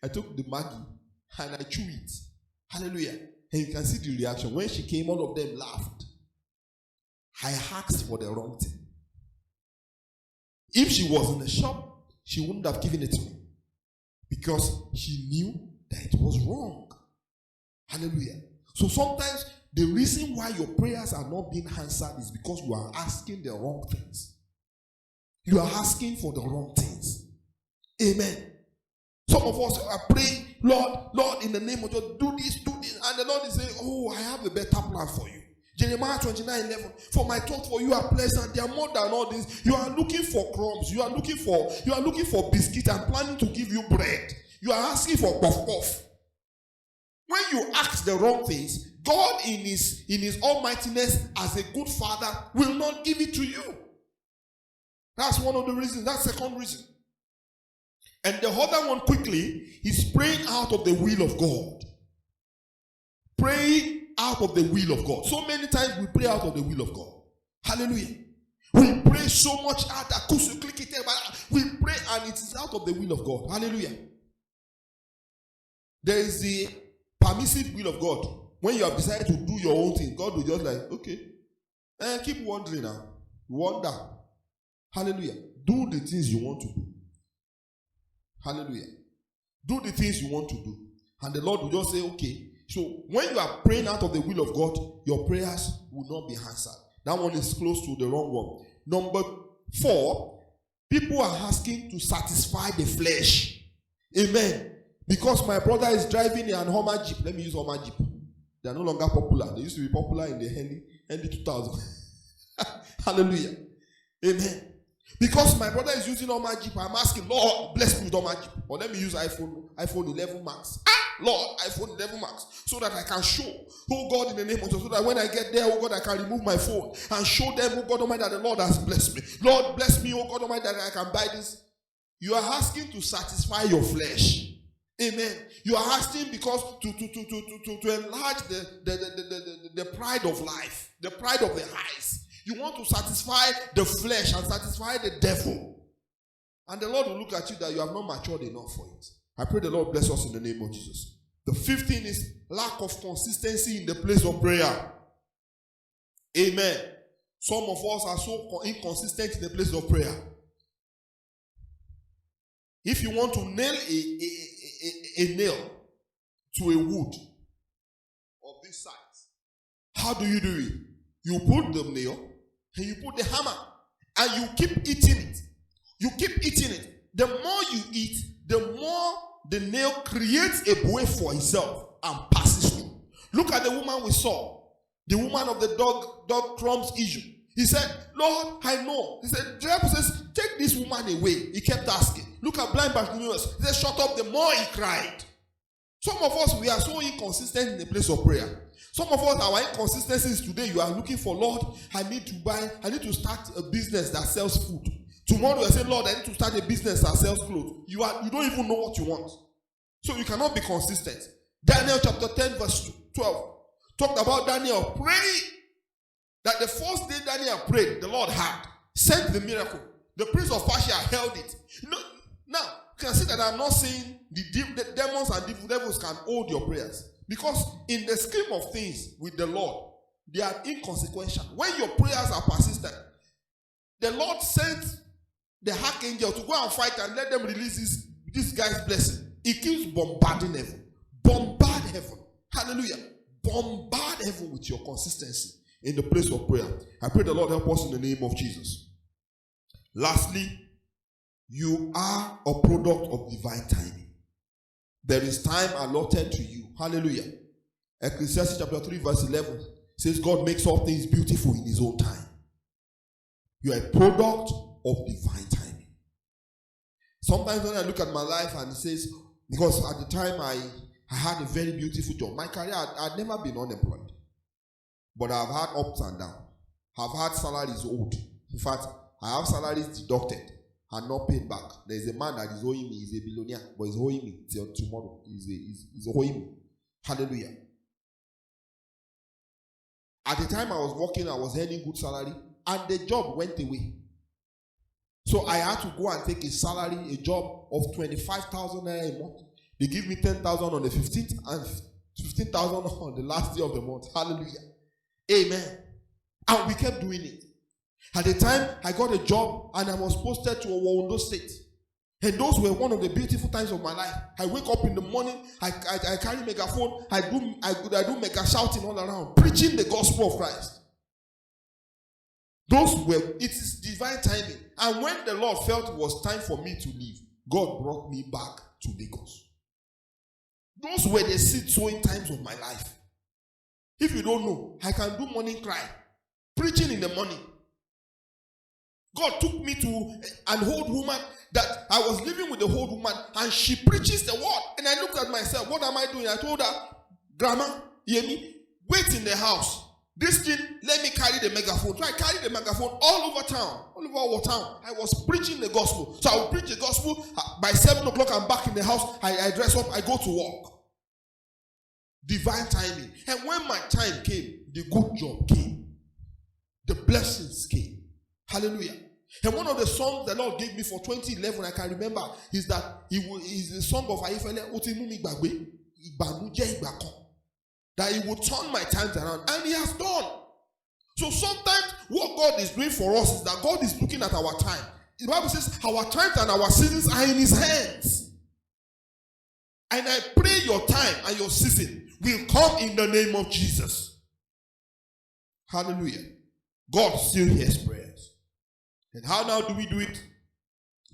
the Maggie and I chewed it. Hallelujah. And you can see the reaction. When she came, all of them laughed. I asked for the wrong thing. If she was in the shop, she wouldn't have given it to me. Because she knew that it was wrong. Hallelujah. So sometimes the reason why your prayers are not being answered is because you are asking the wrong things. You are asking for the wrong things. Amen. Some of us are praying, Lord, in the name of Jesus, do this. And the Lord is saying, oh, I have a better plan for you. Jeremiah 29:11. For my thoughts for you are pleasant. They are more than all this. You are looking for crumbs. You are looking for biscuit and planning to give you bread. You are asking for puff puff. When you ask the wrong things, God in his almightiness as a good father will not give it to you. That's one of the reasons. That's the second reason. And the other one quickly is praying out of the will of God. Praying out of the will of God. So many times we pray out of the will of God. Hallelujah. We pray so much out that we pray and it is out of the will of God. Hallelujah. There is the permissive will of God. When you have decided to do your own thing, God will just like, okay, keep wandering now. Wander. Hallelujah. Do the things you want to do. Hallelujah. Do the things you want to do. And the Lord will just say, okay. So when you are praying out of the will of God, your prayers will not be answered. That one is close to the wrong one. Number 4, people are asking to satisfy the flesh. Amen. Because my brother is driving an Hummer Jeep. Let me use Hummer Jeep. They are no longer popular. They used to be popular in the early 2000s. Hallelujah. Amen. Because my brother is using all my Jeep, I'm asking, Lord, bless me with all my Jeep. Or let me use iPhone 11 Max. Lord, iPhone 11 Max. So that I can show, oh God, in the name of Jesus. So that when I get there, oh God, I can remove my phone and show them, oh God Almighty, that the Lord has blessed me. Lord, bless me, oh God Almighty, that I can buy this. You are asking to satisfy your flesh. Amen. You are asking because to enlarge the pride of life, the pride of the eyes. You want to satisfy the flesh and satisfy the devil. And the Lord will look at you that you have not matured enough for it. I pray the Lord bless us in the name of Jesus. The fifth thing is lack of consistency in the place of prayer. Amen. Some of us are so inconsistent in the place of prayer. If you want to nail a nail to a wood of this size, how do you do it? You put the nail and you put the hammer and you keep eating it. You keep eating it. The more you eat, the more the nail creates a way for itself and passes through. Look at the woman we saw, the woman of the dog crumbs issue. He said, Lord, I know. He said, the Bible says, take this woman away. He kept asking. Look at blind Bartimaeus. He said, shut up. The more he cried. Some of us, we are so inconsistent in the place of prayer. Some of us, our inconsistencies today, you are looking for, Lord, I need to start a business that sells food. Tomorrow you say, Lord, I need to start a business that sells clothes. You don't even know what you want. So you cannot be consistent. Daniel chapter 10 verse 12 talked about Daniel praying that the first day Daniel prayed, the Lord had sent the miracle. The prince of Persia held it. Now, you can see that I'm not saying the demons and devils can hold your prayers. Because in the scheme of things with the Lord, they are inconsequential. When your prayers are persistent, the Lord sent the archangel to go and fight and let them release this guy's blessing. He keeps bombarding heaven. Bombard heaven. Hallelujah. Bombard heaven with your consistency in the place of prayer. I pray the Lord help us in the name of Jesus. Lastly, you are a product of divine timing. There is time allotted to you. Hallelujah. Ecclesiastes chapter 3 verse 11 says God makes all things beautiful in his own time. You are a product of divine timing. Sometimes when I look at my life and it says, because at the time I had a very beautiful job. My career, I'd never been unemployed. But I've had ups and downs. I've had salaries owed. In fact, I have salaries deducted and not paid back. There's a man that is owing me. He's a billionaire, but he's owing me till tomorrow. He's owing me. Hallelujah. At the time I was working, I was earning good salary, and the job went away. So I had to go and take a salary, a job of 25,000 naira a month. They give me 10,000 on the 15th and 15,000 on the last day of the month. Hallelujah. Amen. And we kept doing it. At the time, I got a job and I was posted to Ondo State. And those were one of the beautiful times of my life. I wake up in the morning, I carry megaphone, I do mega shouting all around, preaching the gospel of Christ. It is divine timing. And when the Lord felt it was time for me to leave, God brought me back to Lagos. Those were the seed sowing times of my life. If you don't know, I can do morning cry, preaching in the morning. God took me to an old woman that I was living with the old woman, and she preaches the word. And I looked at myself, what am I doing? I told her, Grandma, hear me? Wait in the house. This thing, let me carry the megaphone. So I carried the megaphone all over town, all over our town. I was preaching the gospel. So I would preach the gospel. By 7 o'clock, I'm back in the house. I dress up, I go to work. Divine timing. And when my time came, the good job came. The blessings came. Hallelujah. And one of the songs the Lord gave me for 2011, I can remember, is that is the song of Ayefele Otimumi Gbagbe, Ibanuje Igbakon. That he would turn my times around. And he has done. So sometimes what God is doing for us is that God is looking at our time. The Bible says our times and our seasons are in his hands. And I pray your time and your season will come in the name of Jesus. Hallelujah. God still hears prayers. And how now do we do it?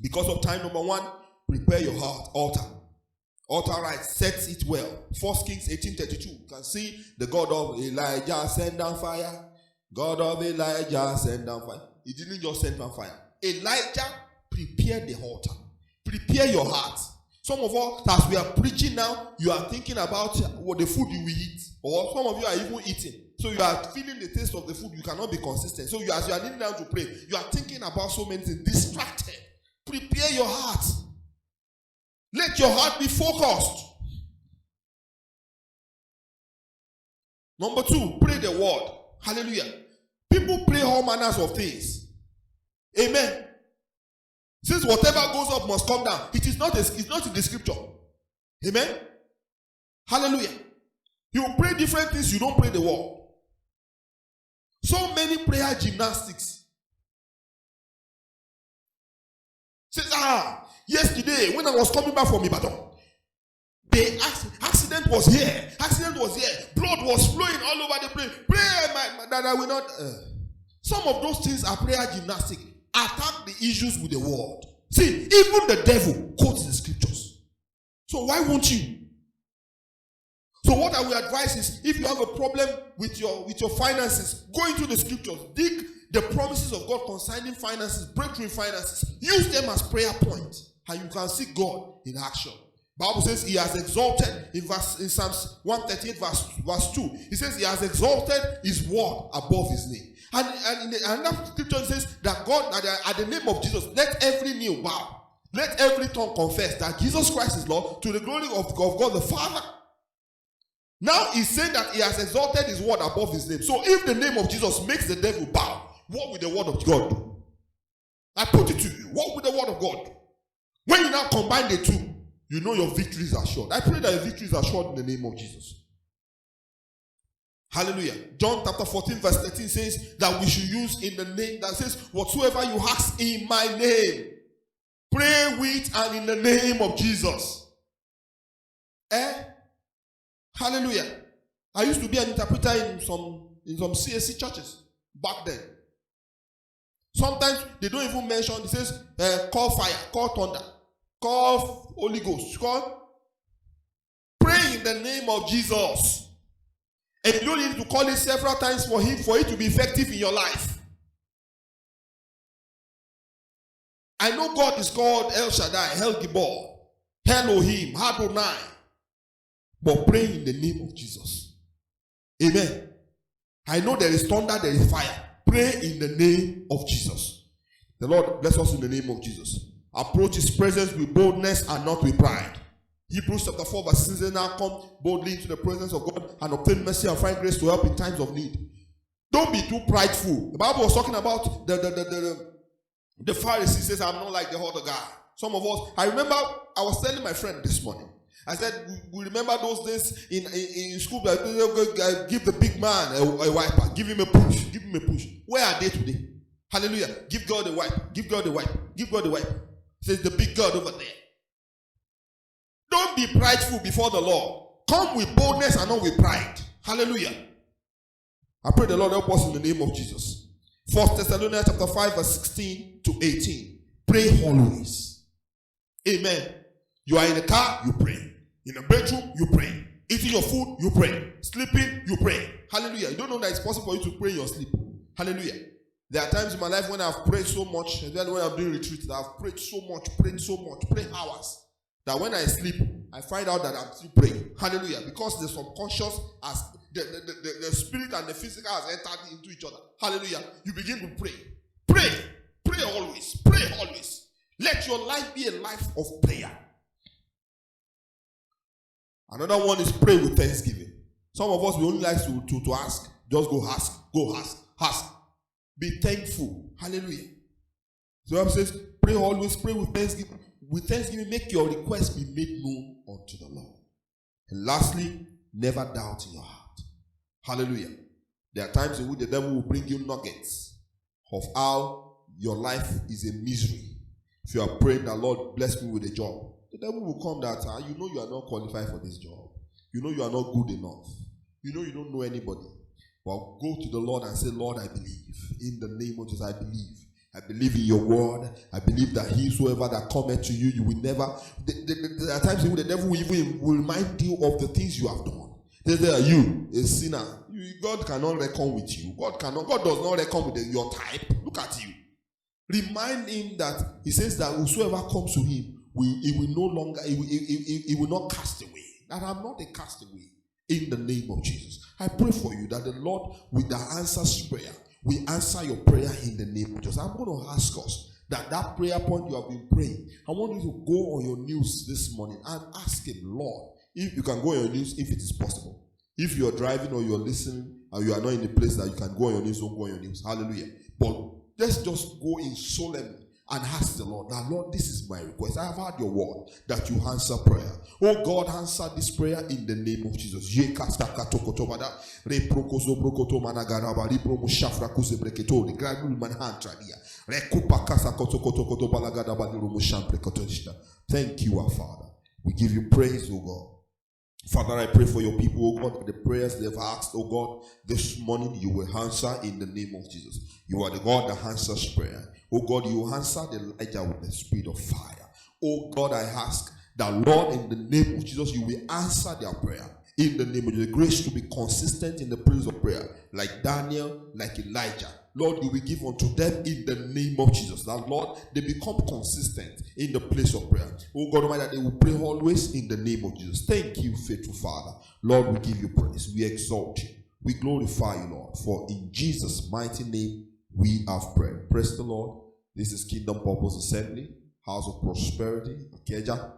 Because of time, number one, prepare your heart, altar. Altar right, sets it well. 1 Kings 18:32. You can see the God of Elijah send down fire. God of Elijah send down fire. He didn't just send down fire. Elijah prepared the altar. Prepare your heart. Some of us, as we are preaching now, you are thinking about what the food you will eat. Or some of you are even eating. So you are feeling the taste of the food. You cannot be consistent. So as you are kneeling down to pray, you are thinking about so many things. Distracted. Prepare your heart. Let your heart be focused. Number 2, pray the word. Hallelujah. People pray all manners of things. Amen. Since whatever goes up must come down, it's not in the scripture. Amen. Hallelujah. You pray different things, you don't pray the word. So many prayer gymnastics. Says, yesterday when I was coming back from Ibadan, the accident was here. Blood was flowing all over the place. Pray that I will not. Some of those things are prayer gymnastics. Attack the issues with the word. See, even the devil quotes the scriptures. So why won't you? So what I will advise is, if you have a problem with your finances, go into the scriptures, dig the promises of God concerning finances, breakthrough in finances, use them as prayer points, and you can see God in action. Bible says he has exalted in Psalms 138 verse 2. He says he has exalted his word above his name. And in another scripture it says that God, at the name of Jesus, let every knee bow. Let every tongue confess that Jesus Christ is Lord, to the glory of God the Father. Now he's saying that he has exalted his word above his name. So if the name of Jesus makes the devil bow, what will the word of God do? I put it to you. What will the word of God do? When you now combine the two, you know your victories are assured. I pray that your victories are assured in the name of Jesus. Hallelujah. John chapter 14 verse 13 says that we should use in the name, that says, whatsoever you ask in my name, pray with and in the name of Jesus. Hallelujah. I used to be an interpreter in some CSC churches back then. Sometimes they don't even mention, it says, call fire, call thunder, call Holy Ghost, pray in the name of Jesus. And you don't need to call it several times for it to be effective in your life. I know God is called El Shaddai, El Gibor, Elohim, Adonai. But pray in the name of Jesus. Amen. I know there is thunder, there is fire. Pray in the name of Jesus. The Lord bless us in the name of Jesus. Approach his presence with boldness and not with pride. Hebrews chapter 4 verse 6 says, now come boldly into the presence of God and obtain mercy and find grace to help in times of need. Don't be too prideful. The Bible was talking about the Pharisees. Says, I'm not like the other guy. Some of us, I remember I was telling my friend this morning. I said, we remember those days in school, give the big man a wiper, give him a push, give him a push. Where are they today? Hallelujah. Give God a wipe, give God a wipe, give God a wipe. Says the big God over there. Don't be prideful before the Lord. Come with boldness and not with pride. Hallelujah. I pray the Lord help us in the name of Jesus. 1 Thessalonians chapter 5 verse 16 to 18. Pray always. Amen. You are in the car, you pray. In the bedroom, you pray. Eating your food, you pray. Sleeping, you pray. Hallelujah. You don't know that it's possible for you to pray in your sleep. Hallelujah. There are times in my life when I've prayed so much, and then when I'm doing retreat, I've prayed so much, prayed hours, that when I sleep, I find out that I'm still praying. Hallelujah. Because the subconscious, as the spirit and the physical has entered into each other. Hallelujah. You begin to pray. Pray. Pray always. Pray always. Let your life be a life of prayer. Another one is pray with thanksgiving. Some of us, we only like to ask. Just go ask. Go ask. Ask. Be thankful. Hallelujah. So the Bible says, pray always, pray with thanksgiving. With thanksgiving, make your requests be made known unto the Lord. And lastly, never doubt in your heart. Hallelujah. There are times in which the devil will bring you nuggets of how your life is a misery. If you are praying that, Lord, bless me with a job, the devil will come that you know you are not qualified for this job. You know you are not good enough. You know you don't know anybody. But go to the Lord and say, Lord, I believe. In the name of Jesus, I believe. I believe in your word. I believe that whosoever that cometh to you, you will never. There are times when the devil will remind you of the things you have done. They say, you, a sinner. God cannot reckon with you. God does not reckon with your type. Look at you. Remind him that he says that whosoever comes to him, he will not cast away. That I'm not a castaway in the name of Jesus. I pray for you that the Lord, with the answers prayer, will answer your prayer in the name of Jesus. I'm going to ask us that prayer point you have been praying, I want you to go on your knees this morning and ask him, Lord, if you can go on your knees, if it is possible. If you are driving or you are listening and you are not in a place that you can go on your knees, don't go on your knees. Hallelujah. But let's just go in solemn and ask the Lord, now Lord, this is my request. I have heard your word that you answer prayer. Oh God, answer this prayer in the name of Jesus. Thank you, our Father. We give you praise, oh God. Father, I pray for your people, oh God, the prayers they've asked, oh God, this morning you will answer in the name of Jesus. You are the God that answers prayer. Oh God, you answer the Elijah with the spirit of fire. Oh God, I ask that, Lord, in the name of Jesus, you will answer their prayer. In the name of Jesus, grace to be consistent in the place of prayer, like Daniel, like Elijah. Lord, you will give unto them in the name of Jesus. That, Lord, they become consistent in the place of prayer. Oh God Almighty, that they will pray always in the name of Jesus. Thank you, faithful Father. Lord, we give you praise. We exalt you. We glorify you, Lord. For in Jesus' mighty name, we have prayed. Praise the Lord. This is Kingdom Purpose Assembly, House of Prosperity, Ikeja.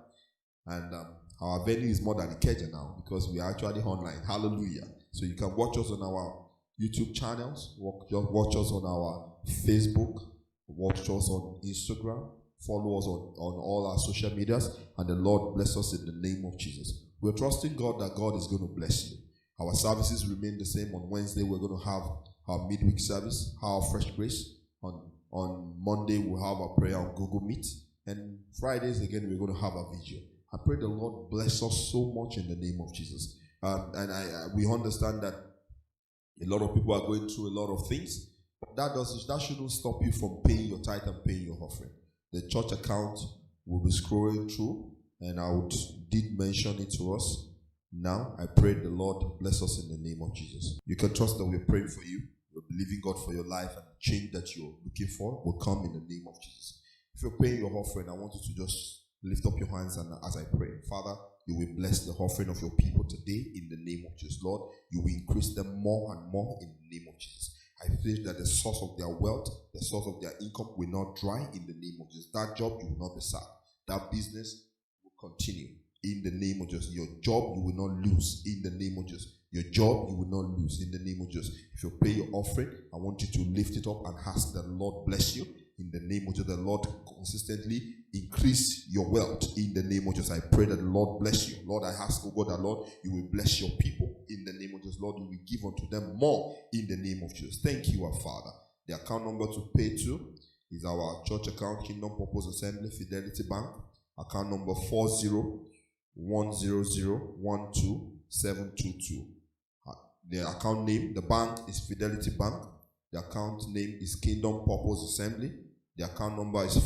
And our venue is more than Ikeja now because we are actually online. Hallelujah. So you can watch us on our YouTube channels, watch us on our Facebook, watch us on Instagram, follow us on all our social medias, and the Lord bless us in the name of Jesus. We're trusting God that God is going to bless you. Our services remain the same. On Wednesday, we're going to have our midweek service, our Fresh Grace. On Monday, we'll have our prayer on Google Meet. And Fridays, again, we're going to have a video. I pray the Lord bless us so much in the name of Jesus. We understand that a lot of people are going through a lot of things, but that shouldn't stop you from paying your tithe and paying your offering. The church account will be scrolling through, and I did mention it to us. Now, I pray the Lord bless us in the name of Jesus. You can trust that we're praying for you. We're believing God for your life, and the change that you're looking for will come in the name of Jesus. If you're paying your offering, I want you to just lift up your hands, and as I pray, Father, you will bless the offering of your people today in the name of Jesus. Lord, you will increase them more and more in the name of Jesus. I pray that the source of their wealth, the source of their income will not dry in the name of Jesus. That job, you will not be sacked. That business will continue in the name of Jesus. Your job, you will not lose in the name of Jesus. Your job, you will not lose in the name of Jesus. If you pay your offering, I want you to lift it up and ask that the Lord bless you. In the name of Jesus, the Lord consistently increase your wealth. In the name of Jesus, I pray that the Lord bless you. Lord, I ask, oh God, that Lord, you will bless your people. In the name of Jesus, Lord, you will give unto them more. In the name of Jesus. Thank you, our Father. The account number to pay to is our church account, Kingdom Purpose Assembly, Fidelity Bank. Account number 40-100-12-722. The account name, the bank is Fidelity Bank. The account name is Kingdom Purpose Assembly. The account number is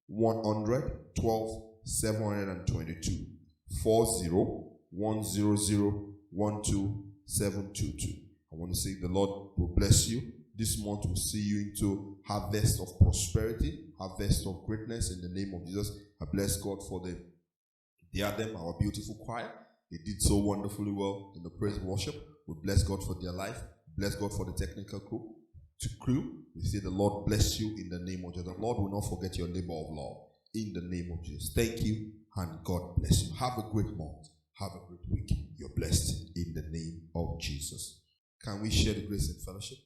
40-100-12-722. 40-100-12-722. I want to say the Lord will bless you. This month we'll see you into harvest of prosperity, harvest of greatness in the name of Jesus. I bless God for them. They are them, our beautiful choir. They did so wonderfully well in the praise worship. We bless God for their life. Bless God for the technical crew. We say the Lord bless you in the name of Jesus. The Lord will not forget your labor of love in the name of Jesus. Thank you, and God bless you. Have a great month. Have a great week. You're blessed in the name of Jesus. Can we share the grace and fellowship?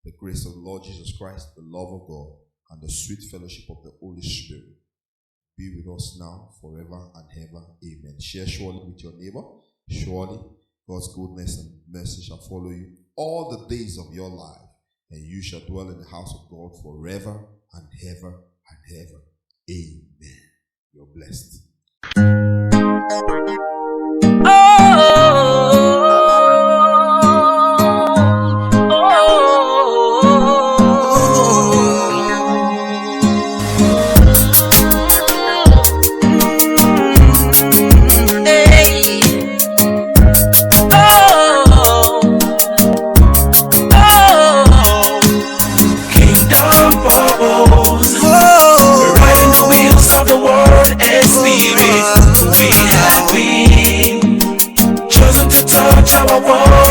The grace of the Lord Jesus Christ, the love of God, and the sweet fellowship of the Holy Spirit be with us now, forever and ever. Amen. Share surely with your neighbor. Surely God's goodness and mercy shall follow you all the days of your life, and you shall dwell in the house of God forever and ever and ever. Amen. You're blessed. Kingdom Purpose. our war.